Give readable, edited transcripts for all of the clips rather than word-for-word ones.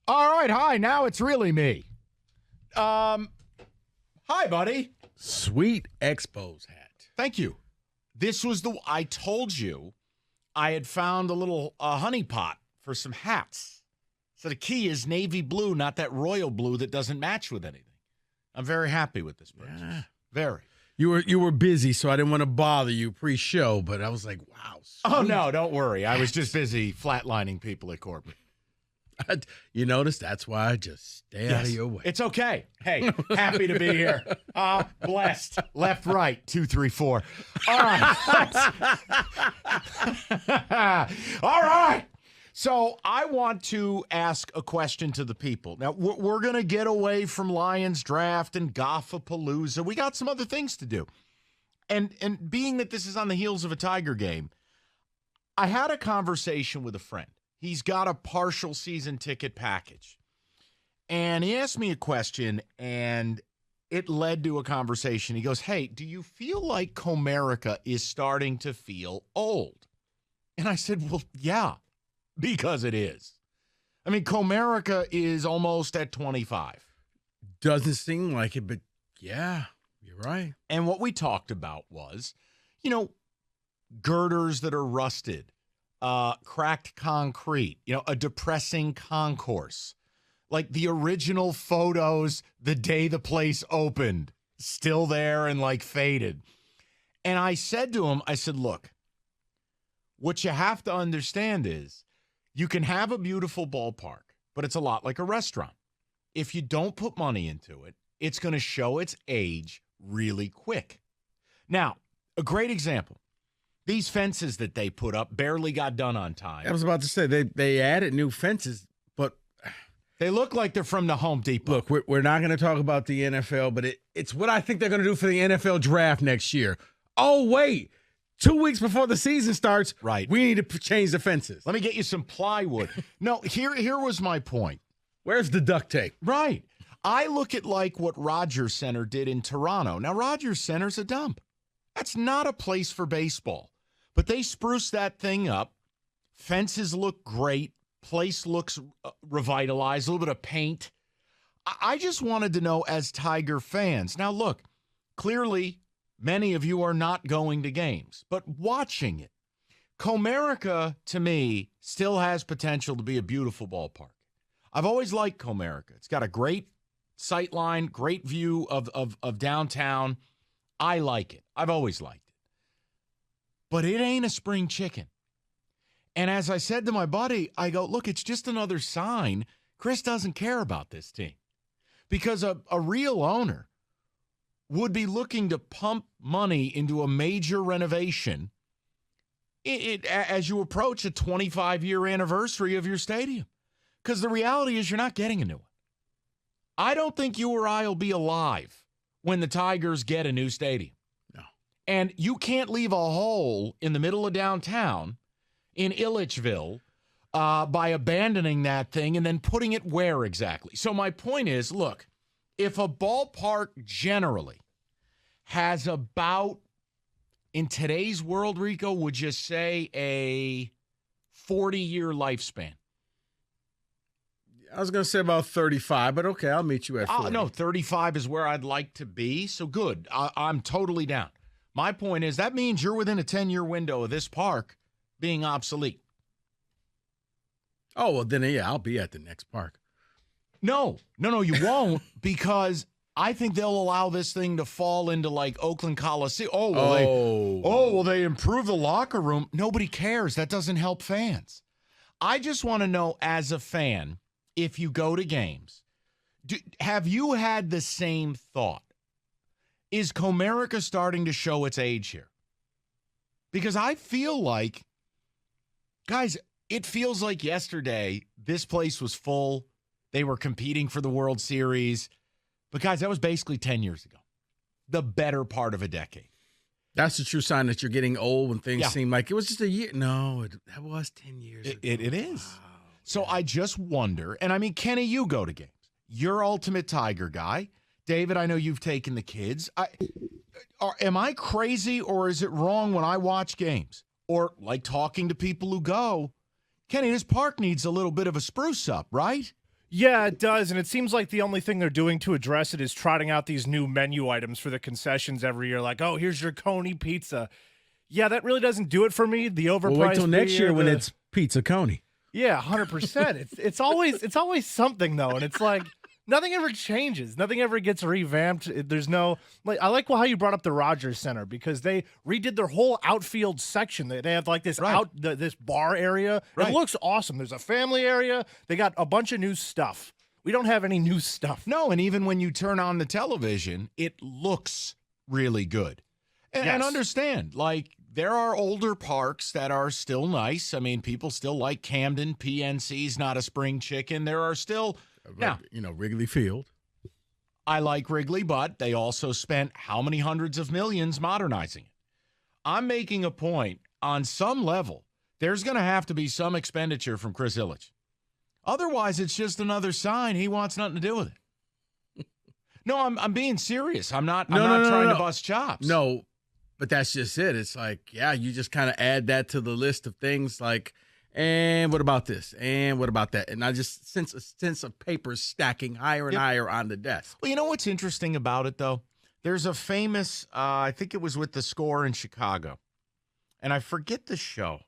All right, hi. Now it's really me. Hi, buddy. Sweet Expos hat. Thank you. This was I told you I had found a little honey pot for some hats. So the key is navy blue, not that royal blue that doesn't match with anything. I'm very happy with this purchase. Yeah. Very. You were busy, so I didn't want to bother you pre-show, but I was like, wow. Sweet. Oh, no, don't worry. I was just busy flatlining people at corporate. You notice that's why I just stay out of your way. It's okay. Hey, happy to be here. Blessed. Left, right, 2, 3, 4. All right. All right. So I want to ask a question to the people. Now, we're going to get away from Lions Draft and Goffapalooza. We got some other things to do. And being that this is on the heels of a Tiger game, I had a conversation with a friend. He's got a partial season ticket package. And he asked me a question, and it led to a conversation. He goes, hey, do you feel like Comerica is starting to feel old? And I said, well, yeah, because it is. I mean, Comerica is almost at 25. Doesn't seem like it, but yeah, you're right. And what we talked about was, girders that are rusted. Cracked concrete, a depressing concourse. Like the original photos the day the place opened, still there and faded. And I said to him, look, what you have to understand is you can have a beautiful ballpark, but it's a lot like a restaurant. If you don't put money into it, it's going to show its age really quick. Now, a great example. These fences that they put up barely got done on time. I was about to say, they added new fences, but they look like they're from the Home Depot. Look, we're not going to talk about the NFL, but it's what I think they're going to do for the NFL draft next year. Oh, wait. 2 weeks before the season starts, right? We need to change the fences. Let me get you some plywood. No, here was my point. Where's the duct tape? Right. I look at what Rogers Center did in Toronto. Now, Rogers Center's a dump. That's not a place for baseball. But they spruced that thing up. Fences look great. Place looks revitalized. A little bit of paint. I just wanted to know, as Tiger fans. Now, look, clearly many of you are not going to games, but watching it. Comerica, to me, still has potential to be a beautiful ballpark. I've always liked Comerica. It's got a great sight line, great view of downtown. I like it. I've always liked it. But it ain't a spring chicken. And as I said to my buddy, I go, look, it's just another sign Chris doesn't care about this team. Because a real owner would be looking to pump money into a major renovation as you approach a 25-year anniversary of your stadium. Because the reality is you're not getting a new one. I don't think you or I will be alive when the Tigers get a new stadium. And you can't leave a hole in the middle of downtown in Illichville by abandoning that thing and then putting it where exactly? So my point is, look, if a ballpark generally has about, in today's world, Rico, would you say a 40-year lifespan? I was going to say about 35, but okay, I'll meet you at 40. No, 35 is where I'd like to be, so good. I'm totally down. My point is that means you're within a 10-year window of this park being obsolete. Oh, well, then, yeah, I'll be at the next park. No, you won't, because I think they'll allow this thing to fall into Oakland Coliseum. Will they improve the locker room? Nobody cares. That doesn't help fans. I just want to know, as a fan, if you go to games, have you had the same thought? Is Comerica starting to show its age here? Because I feel like, guys, it feels like yesterday this place was full. They were competing for the World Series. But, guys, that was basically 10 years ago. The better part of a decade. That's the true sign that you're getting old when things seem like it was just a year. No, that was 10 years ago. It is. Wow. So I just wonder, and I mean, Kenny, you go to games. You're ultimate Tiger guy. David, I know you've taken the kids. Am I crazy, or is it wrong when I watch games? Or talking to people who go, Kenny, this park needs a little bit of a spruce up, right? Yeah, it does, and it seems like the only thing they're doing to address it is trotting out these new menu items for the concessions every year, like, oh, here's your Coney pizza. Yeah, that really doesn't do it for me. The overpriced Well, wait till next beer, year when it's Pizza Coney. yeah, 100%. It's always something though, and it's like nothing ever changes. Nothing ever gets revamped. There's no like I like how you brought up the Rogers Center because they redid their whole outfield section. They have like this this bar area. Right. It looks awesome. There's a family area. They got a bunch of new stuff. We don't have any new stuff. No, and even when you turn on the television, it looks really good. And Yes. understand, like, there are older parks that are still nice. I mean, people still like Camden. PNC's not a spring chicken. There are still, now, Wrigley Field. I like Wrigley, but they also spent how many hundreds of millions modernizing it? I'm making a point on some level. There's going to have to be some expenditure from Chris Ilitch. Otherwise, it's just another sign he wants nothing to do with it. No, I'm being serious. I'm not trying to bust chops. No, but that's just it. It's like, yeah, you just kind of add that to the list of things like, and what about this? And what about that? And I just sense a sense of papers stacking higher and higher on the desk. Well, you know what's interesting about it, though? There's a famous, I think it was with the Score in Chicago, and I forget the show,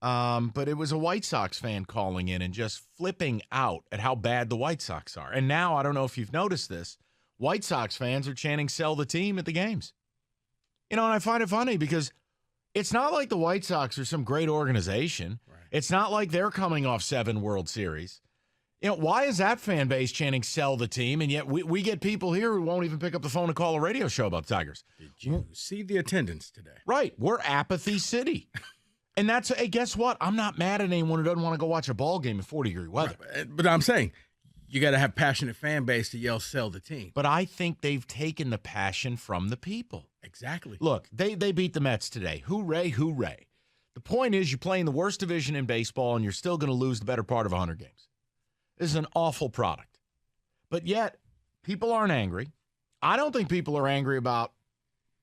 but it was a White Sox fan calling in and just flipping out at how bad the White Sox are. And now, I don't know if you've noticed this, White Sox fans are chanting "sell the team" at the games. And I find it funny because it's not like the White Sox are some great organization. Right. It's not like they're coming off 7 World Series. Why is that fan base chanting "sell the team"? And yet we get people here who won't even pick up the phone and call a radio show about the Tigers. Did you see the attendance today? Right. We're apathy city. And that's, hey, guess what? I'm not mad at anyone who doesn't want to go watch a ball game in 40-degree weather. Right. But I'm saying, you got to have passionate fan base to yell "sell the team." But I think they've taken the passion from the people. Exactly. Look, they beat the Mets today. Hooray, hooray. The point is you're playing the worst division in baseball and you're still going to lose the better part of 100 games. This is an awful product. But yet, people aren't angry. I don't think people are angry about,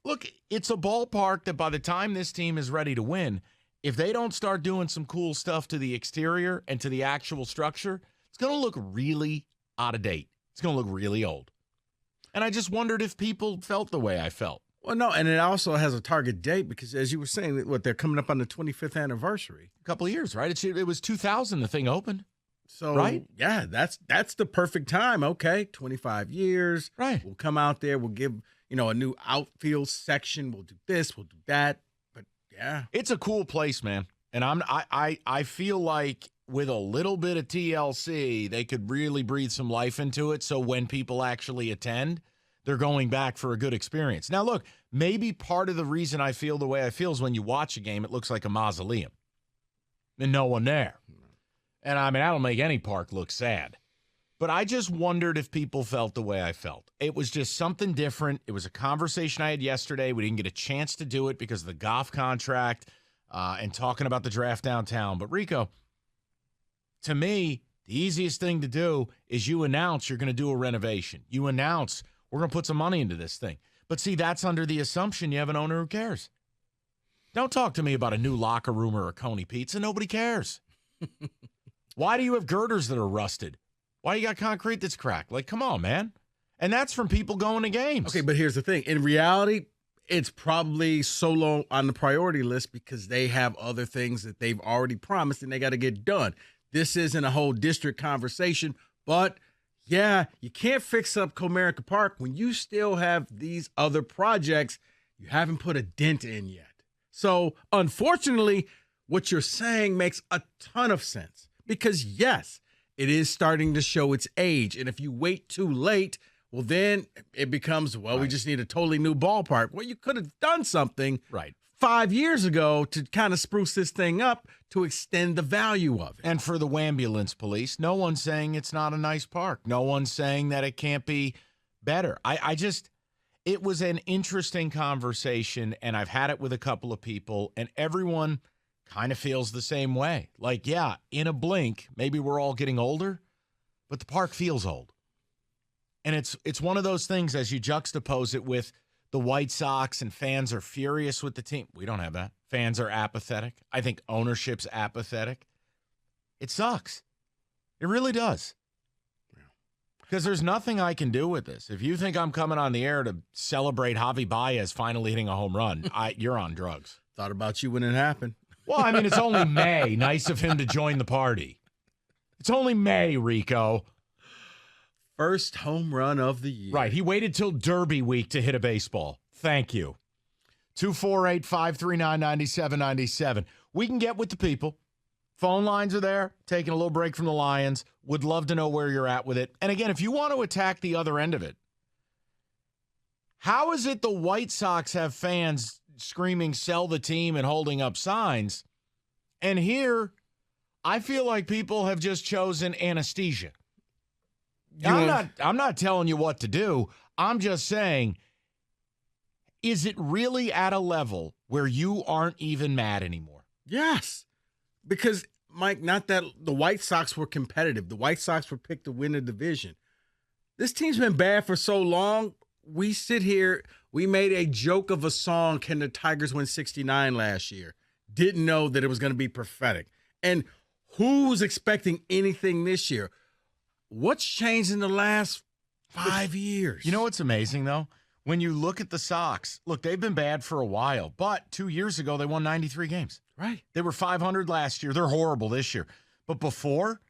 look, it's a ballpark that by the time this team is ready to win, if they don't start doing some cool stuff to the exterior and to the actual structure, it's going to look really out of date. It's going to look really old. And I just wondered if people felt the way I felt. Well, no, and it also has a target date because, as you were saying, they're coming up on the 25th anniversary. A couple of years, right? It was 2000 the thing opened. So, right? Yeah, that's the perfect time. Okay, 25 years. Right. We'll come out there. We'll give, a new outfield section. We'll do this. We'll do that. But, yeah. It's a cool place, man. And I feel like with a little bit of TLC, they could really breathe some life into it. So when people actually attend, they're going back for a good experience. Now, look, maybe part of the reason I feel the way I feel is when you watch a game, it looks like a mausoleum and no one there. And I mean, that'll make any park look sad. But I just wondered if people felt the way I felt. It was just something different. It was a conversation I had yesterday. We didn't get a chance to do it because of the Goff contract and talking about the draft downtown. But Rico, to me, the easiest thing to do is you announce you're going to do a renovation. You announce we're going to put some money into this thing. But see, that's under the assumption you have an owner who cares. Don't talk to me about a new locker room or a Coney pizza. Nobody cares. Why do you have girders that are rusted? Why you got concrete that's cracked? Like, come on, man. And that's from people going to games. Okay, but here's the thing. In reality, it's probably so low on the priority list because they have other things that they've already promised and they got to get done. This isn't a whole district conversation, but yeah, you can't fix up Comerica Park when you still have these other projects you haven't put a dent in yet. So, unfortunately, what you're saying makes a ton of sense because, yes, it is starting to show its age. And if you wait too late, well, then it becomes, well, we just need a totally new ballpark. Well, you could have done something 5 years ago to kind of spruce this thing up to extend the value of it. And for the Wambulance Police, no one's saying it's not a nice park. No one's saying that it can't be better. It was an interesting conversation, and I've had it with a couple of people, and everyone kind of feels the same way. Like, yeah, in a blink, maybe we're all getting older, but the park feels old. And it's one of those things as you juxtapose it with the White Sox and fans are furious with the team. We don't have that. Fans are apathetic. I think ownership's apathetic. It sucks. It really does. Because there's nothing I can do with this. If you think I'm coming on the air to celebrate Javi Baez finally hitting a home run, you're on drugs. Thought about you when it happened. Well, I mean, it's only May. Nice of him to join the party. It's only May, Rico. First home run of the year. Right. He waited till Derby week to hit a baseball. Thank you. 248-539-9797. We can get with the people. Phone lines are there. Taking a little break from the Lions. Would love to know where you're at with it. And again, if you want to attack the other end of it, how is it the White Sox have fans screaming, sell the team and holding up signs? And here, I feel like people have just chosen anesthesia. I'm not telling you what to do. I'm just saying, is it really at a level where you aren't even mad anymore? Yes. Because, Mike, not that the White Sox were competitive. The White Sox were picked to win the division. This team's been bad for so long. We sit here, we made a joke of a song, Can the Tigers Win 69 last year? Didn't know that it was going to be prophetic. And who's expecting anything this year? What's changed in the last 5 years? You know what's amazing, though? When you look at the Sox, look, they've been bad for a while, but 2 years ago, they won 93 games. Right. They were 500 last year. They're horrible this year. But before,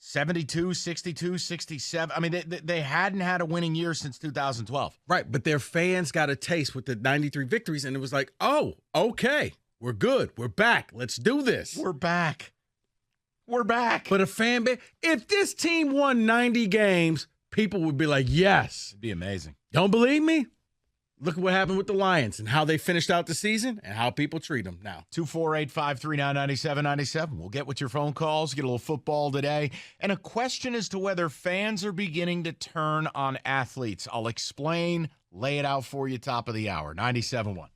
72, 62, 67. I mean, they hadn't had a winning year since 2012. Right, but their fans got a taste with the 93 victories, and it was like, oh, okay, we're good. We're back. Let's do this. We're back. We're back. But a fan base, if this team won 90 games, people would be like, yes. It'd be amazing. Don't believe me? Look at what happened with the Lions and how they finished out the season and how people treat them now. 248-539-9797. We'll get with your phone calls, get a little football today, and a question as to whether fans are beginning to turn on athletes. I'll explain, lay it out for you top of the hour. 97.1.